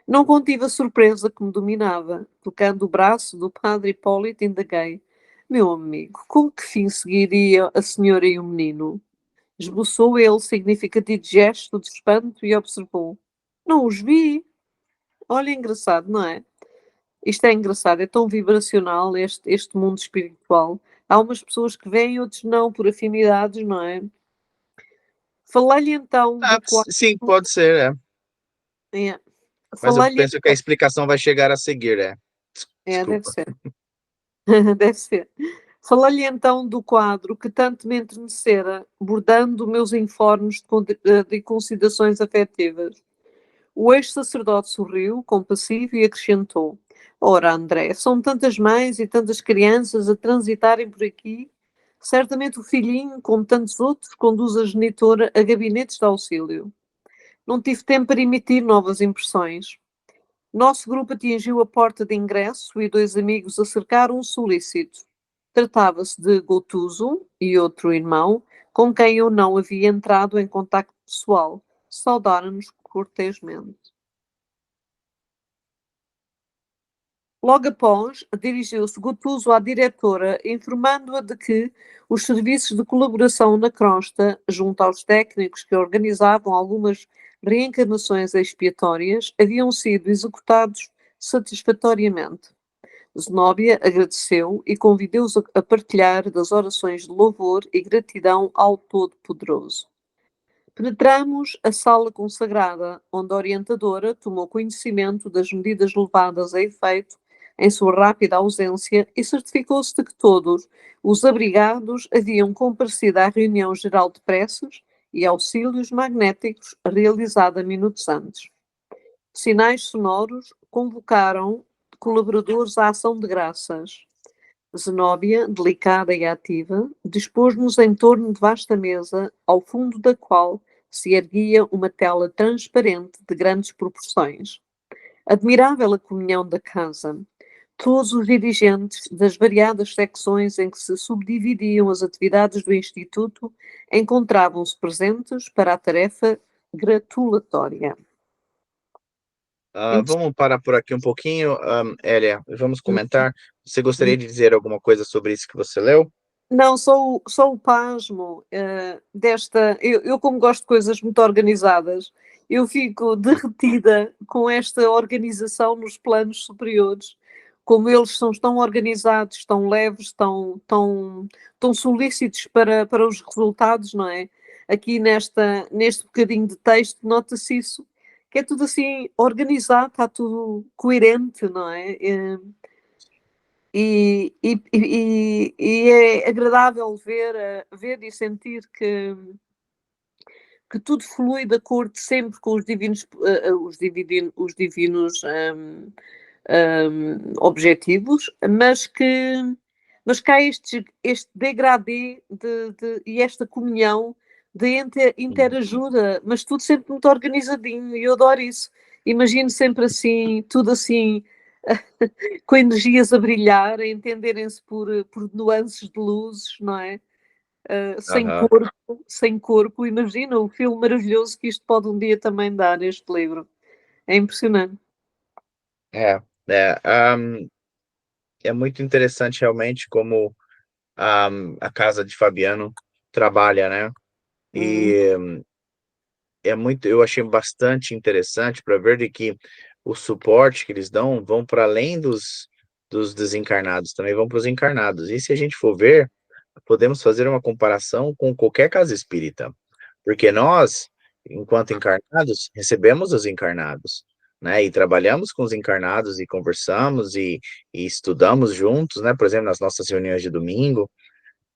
Speaker 3: Não contive a surpresa que me dominava. Tocando o braço do padre Hipólito, indaguei: meu amigo, com que fim seguiria a senhora e o menino? Esboçou ele significativo gesto de espanto e observou: não os vi. Olha, engraçado, não é? Isto é engraçado, é tão vibracional este mundo espiritual. Há umas pessoas que vêm, outros não, por afinidades, não é? Falei-lhe então do quadro.
Speaker 1: Sim, pode ser, é.
Speaker 3: É.
Speaker 1: Mas eu
Speaker 3: Falei-lhe
Speaker 1: penso que a
Speaker 3: então.
Speaker 1: explicação vai chegar a seguir, é.
Speaker 3: É, deve
Speaker 1: Desculpa.
Speaker 3: ser. Deve ser. Falei-lhe então do quadro que tanto me enternecera, bordando meus informes de considerações afetivas. O ex-sacerdote sorriu, compassivo, e acrescentou: ora, André, são tantas mães e tantas crianças a transitarem por aqui. Certamente o filhinho, como tantos outros, conduz a genitora a gabinetes de auxílio. Não tive tempo para emitir novas impressões. Nosso grupo atingiu a porta de ingresso e dois amigos acercaram-se solícitos. Tratava-se de Gotuso e outro irmão, com quem eu não havia entrado em contacto pessoal. Saudaram-nos cortesmente. Logo após, dirigiu-se Gotuso à diretora, informando-a de que os serviços de colaboração na crosta, junto aos técnicos que organizavam algumas reencarnações expiatórias, haviam sido executados satisfatoriamente. Zenóbia agradeceu e convidou-os a partilhar das orações de louvor e gratidão ao Todo-Poderoso. Penetramos a sala consagrada, onde a orientadora tomou conhecimento das medidas levadas a efeito em sua rápida ausência e certificou-se de que todos os abrigados haviam comparecido à reunião geral de preces e auxílios magnéticos realizada minutos antes. Sinais sonoros convocaram colaboradores à ação de graças. Zenóbia, delicada e ativa, dispôs-nos em torno de vasta mesa, ao fundo da qual se erguia uma tela transparente de grandes proporções. Admirável a comunhão da casa. Todos os dirigentes das variadas secções em que se subdividiam as atividades do Instituto encontravam-se presentes para a tarefa gratulatória.
Speaker 1: Vamos parar por aqui um pouquinho, Hélia, vamos comentar. Você gostaria
Speaker 3: Uhum.
Speaker 1: de dizer alguma coisa sobre isso que você leu?
Speaker 3: Não, só o pasmo desta. Eu, como gosto de coisas muito organizadas, eu fico derretida com esta organização nos planos superiores. Como eles são tão organizados, tão leves, tão solícitos para os resultados, não é? Aqui neste bocadinho de texto, nota-se isso, que é tudo assim organizado, está tudo coerente, não é? E é agradável ver e sentir que tudo flui de acordo sempre com os divinos, os divinos objetivos, mas que há este degradê e esta comunhão de interajuda, mas tudo sempre muito organizadinho, e eu adoro isso. Imagino sempre assim, tudo assim, com energias a brilhar, a entenderem-se por nuances de luzes, não é?
Speaker 1: Aham.
Speaker 3: Sem corpo. Imagina o filme maravilhoso que isto pode um dia também dar, este livro. É impressionante.
Speaker 1: É, né. É muito interessante realmente como a casa de Fabiano trabalha, né.
Speaker 3: Uhum.
Speaker 1: E eu achei bastante interessante para ver de que o suporte que eles dão vão para além dos desencarnados, também vão para os encarnados. E se a gente for ver, podemos fazer uma comparação com qualquer casa espírita, porque nós, enquanto encarnados, recebemos os encarnados, né, e trabalhamos com os encarnados e conversamos e estudamos juntos, né, por exemplo, nas nossas reuniões de domingo,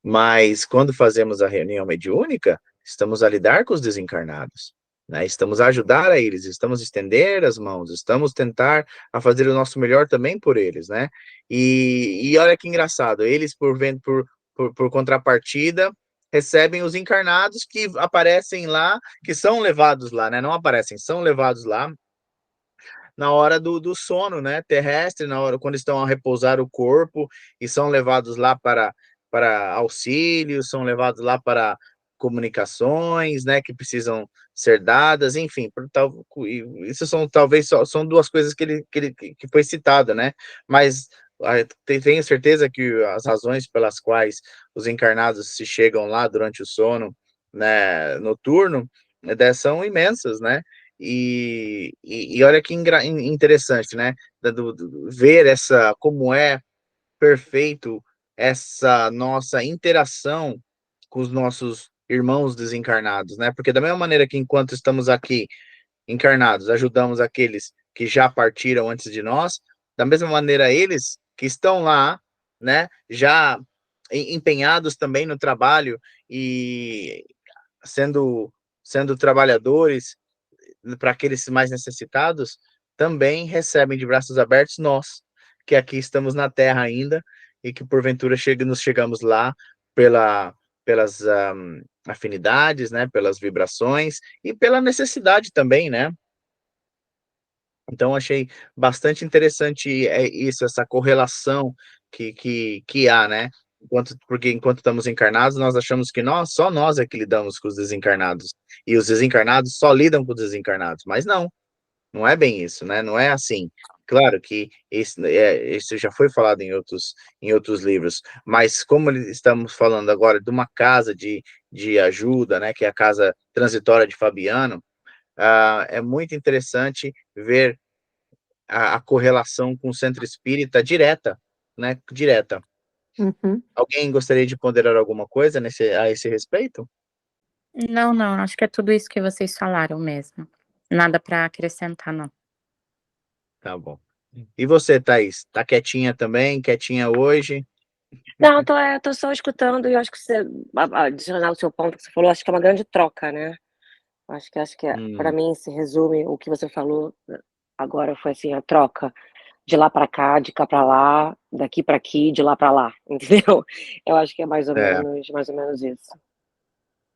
Speaker 1: mas quando fazemos a reunião mediúnica, estamos a lidar com os desencarnados, né? Estamos a ajudar a eles, estamos a estender as mãos, estamos tentar a fazer o nosso melhor também por eles, né? E olha que engraçado, eles por contrapartida recebem os encarnados que aparecem lá, que são levados lá, né? Não aparecem, são levados lá na hora do sono, né, terrestre, na hora quando estão a repousar o corpo e são levados lá para auxílios, são levados lá para comunicações, né, que precisam ser dadas, enfim, por tal isso são talvez são 2 coisas que foi citada, né, mas, tenho certeza que as razões pelas quais os encarnados se chegam lá durante o sono, né, noturno, são imensas, né, e olha que interessante, né, ver essa como é perfeito essa nossa interação com os nossos irmãos desencarnados, né, porque da mesma maneira que enquanto estamos aqui encarnados, ajudamos aqueles que já partiram antes de nós, da mesma maneira eles que estão lá, né, já empenhados também no trabalho e sendo trabalhadores para aqueles mais necessitados, também recebem de braços abertos nós, que aqui estamos na Terra ainda e que porventura chegamos lá pela, pelas afinidades, né, pelas vibrações e pela necessidade também, né? Então achei bastante interessante isso, essa correlação que há, né? Porque enquanto estamos encarnados, nós achamos que só nós é que lidamos com os desencarnados e os desencarnados só lidam com os desencarnados, mas não. Não é bem isso, né, não é assim. Claro que isso já foi falado em outros livros, mas como estamos falando agora de uma casa de ajuda, né, que é a casa transitória de Fabiano, é muito interessante ver a correlação com o centro espírita direta, né, direta.
Speaker 3: Uhum.
Speaker 1: Alguém gostaria de ponderar alguma coisa a esse respeito?
Speaker 2: Não, não, acho que é tudo isso que vocês falaram mesmo. Nada para acrescentar, não.
Speaker 1: Tá bom. E você, Thaís, tá quietinha também, quietinha hoje?
Speaker 4: Não, eu tô só escutando e eu acho que você adicionar o seu ponto que você falou, acho que é uma grande troca, né. Acho que pra
Speaker 1: Hum,
Speaker 4: mim se resume o que você falou, agora foi assim, a troca de lá pra cá, de cá pra lá, daqui pra aqui, de lá pra lá, entendeu. Eu acho que é
Speaker 1: é.
Speaker 4: mais ou menos isso.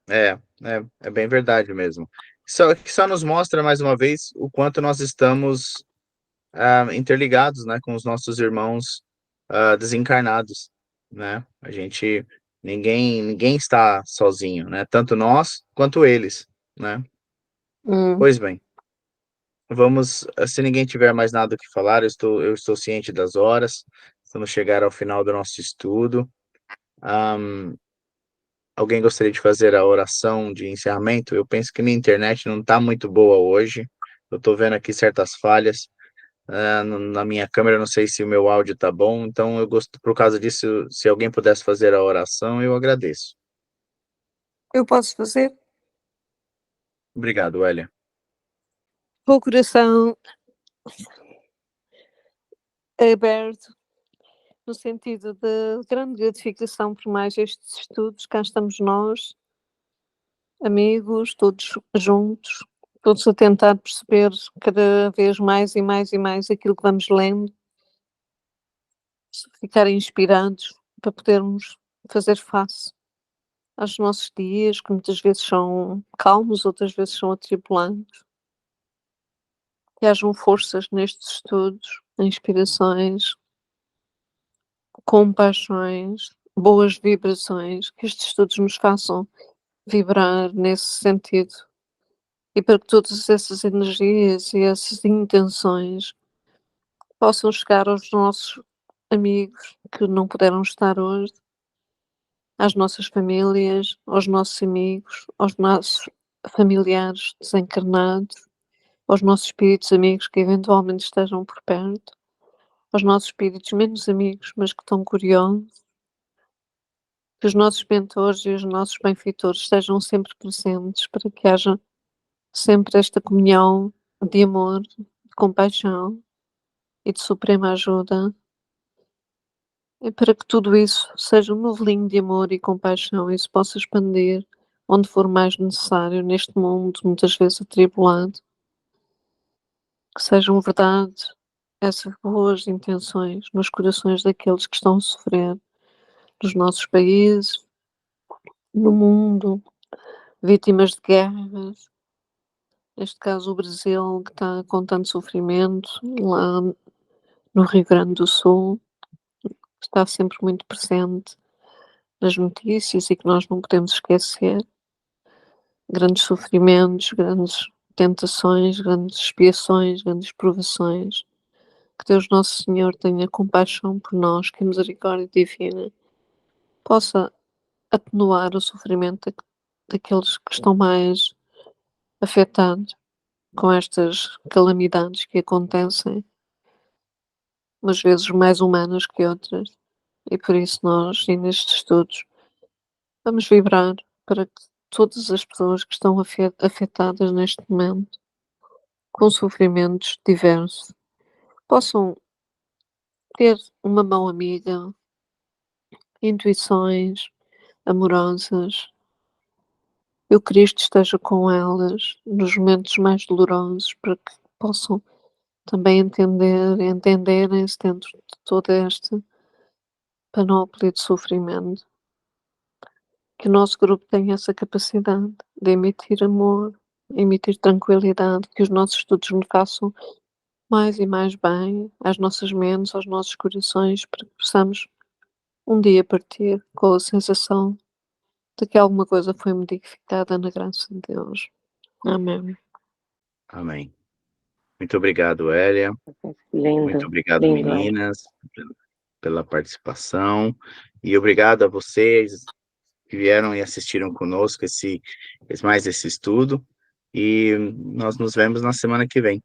Speaker 1: É bem verdade mesmo. Só nos mostra mais uma vez o quanto nós estamos, interligados, né, com os nossos irmãos, desencarnados, né. Ninguém está sozinho, né, tanto nós quanto eles, né.
Speaker 3: Hum.
Speaker 1: Pois bem, se ninguém tiver mais nada o que falar, eu estou ciente das horas, estamos chegar ao final do nosso estudo. Hã Alguém gostaria de fazer a oração de encerramento? Eu penso que minha internet não está muito boa hoje. Eu estou vendo aqui certas falhas, na minha câmera, não sei se o meu áudio está bom, então eu gosto por causa disso, se alguém pudesse fazer a oração, eu agradeço.
Speaker 3: Eu posso fazer?
Speaker 1: Obrigado, Hélia.
Speaker 3: Com o coração aberto, no sentido de grande gratificação por mais estes estudos, cá estamos nós, amigos, todos juntos, todos a tentar perceber cada vez mais e mais e mais aquilo que vamos lendo, ficar inspirados para podermos fazer face aos nossos dias, que muitas vezes são calmos, outras vezes são atribulados. Que hajam forças nestes estudos, inspirações, compaixões, boas vibrações, que estes estudos nos façam vibrar nesse sentido e para que todas essas energias e essas intenções possam chegar aos nossos amigos que não puderam estar hoje, às nossas famílias, aos nossos amigos, aos nossos familiares desencarnados, aos nossos espíritos amigos que eventualmente estejam por perto, aos nossos espíritos menos amigos, mas que estão curiosos, que os nossos mentores e os nossos benfeitores estejam sempre presentes para que haja sempre esta comunhão de amor, de compaixão e de suprema ajuda, e para que tudo isso seja um novelinho de amor e compaixão e se possa expandir onde for mais necessário neste mundo muitas vezes atribulado, que sejam verdade essas boas intenções nos corações daqueles que estão a sofrer nos nossos países, no mundo, vítimas de guerras, neste caso o Brasil, que está com tanto sofrimento, lá no Rio Grande do Sul, está sempre muito presente nas notícias e que nós não podemos esquecer. Grandes sofrimentos, grandes tentações, grandes expiações, grandes provações. Que Deus Nosso Senhor tenha compaixão por nós, que a misericórdia divina possa atenuar o sofrimento daqueles que estão mais afetados com estas calamidades que acontecem, umas vezes mais humanas que outras, e por isso nós, e nestes estudos, vamos vibrar para que todas as pessoas que estão afetadas neste momento, com sofrimentos diversos, possam ter uma mão amiga, intuições amorosas, e o Cristo esteja com elas nos momentos mais dolorosos para que possam também entenderem-se dentro de toda esta panóplia de sofrimento. Que o nosso grupo tenha essa capacidade de emitir amor, emitir tranquilidade, que os nossos estudos nos façam mais e mais bem às nossas mentes, aos nossos corações, para que possamos um dia partir com a sensação de que alguma coisa foi modificada na graça de Deus. Amém.
Speaker 1: Amém. Muito obrigado, Hélia.
Speaker 4: Lindo,
Speaker 1: Muito obrigado,
Speaker 4: lindo, Hélio.
Speaker 1: meninas, pela participação. E obrigado a vocês que vieram e assistiram conosco mais esse estudo. E nós nos vemos na semana que vem.